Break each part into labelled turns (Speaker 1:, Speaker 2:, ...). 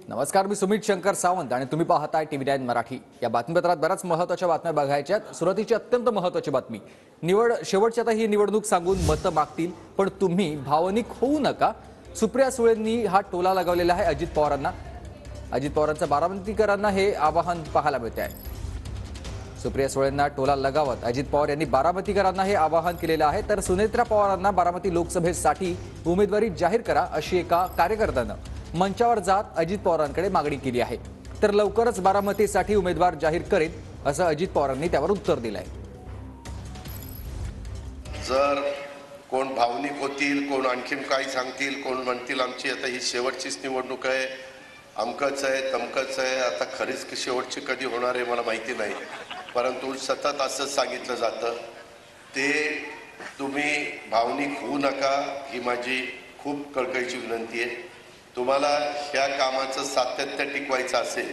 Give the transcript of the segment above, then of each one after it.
Speaker 1: नमस्कार, मी सुमित शंकर सावंत आणि तुम्ही पाहताय TV9 मराठी। या बातमीपत्रात बऱ्याच महत्त्वाच्या बातम्या बघायच्या आहेत। सुरुवातीची अत्यंत महत्त्वाची बातमी, शेवटची आता ही निवडणूक सांगून मतं मागतील, पण तुम्ही भावनिक होऊ नका। सुप्रिया सुळेंनी हा टोला लगावलेला आहे अजित पवारांना। अजित पवारांचं बारामतीकरांना हे आवाहन पाहायला मिळते आहे। सुप्रिया सुळेंना टोला लगावत अजित पवार यांनी बारामतीकरांना हे आवाहन केलेलं आहे। तर सुनेत्रा पवारांना बारामती लोकसभेसाठी उमेदवारी जाहीर करा अशी एका कार्यकर्त्यानं मंचावर जात अजित पवारांकडे मागणी केली आहे। तर लवकरच बारामतीसाठी उमेदवार जाहीर करेन असं अजित पवारांनी त्यावर उत्तर दिलं आहे।
Speaker 2: जर कोण भावनिक होतील, कोण आणखीन काय सांगतील, कोण म्हणतील आमची आता ही शेवटचीच निवडणूक आहे, अमकच आहे तमकच आहे, आता खरीच की शेवटची कधी होणार आहे मला माहिती नाही, परंतु सतत असं सांगितलं जातं। ते तुम्ही भावनिक होऊ नका ही माझी खूप कळकळीची विनंती आहे। तुम्हाला ह्या कामाचं सातत्य टिकवायचं असेल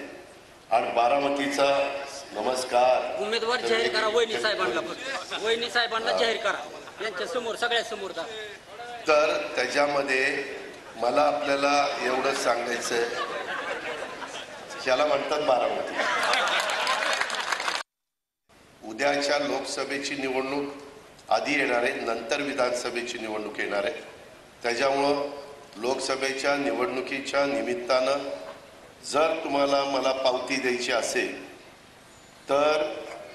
Speaker 2: आणि बारामतीचा नमस्कार
Speaker 3: उमेदवार जाहीर करा, वहिनी साहेबांना जाहीर करा, यांच्या समोर सगळ्या समोर।
Speaker 2: तर त्याच्यामध्ये मला आपल्याला एवढं सांगायचं, याला म्हणतात बारामती। उद्याच्या लोकसभेची निवडणूक आधी येणार आहे, नंतर विधानसभेची निवडणूक येणार आहे। त्याच्यामुळं लोकसभेच्या निवडणुकीच्या निमित्तानं जर तुम्हाला मला पावती द्यायची असेल तर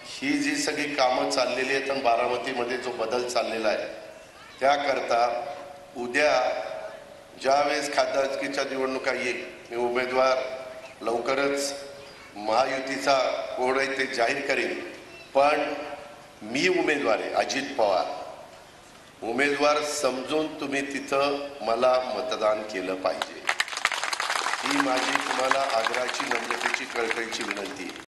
Speaker 2: ही जी सगळी कामं चाललेली आहेत आणि बारामतीमध्ये जो बदल चाललेला आहे त्याकरता उद्या ज्यावेळेस खासदारकीच्या निवडणुका येईल, मी उमेदवार लवकरच महायुतीचा कोण आहे ते जाहीर करेन। पण मी उमेदवार आहे अजित पवार, उमेदवार समजून तुम्ही तिथं मला मतदान केलं पाहिजे, ही माझी तुम्हाला आग्रहाची नम्रतेची कळकळीची विनंती आहे।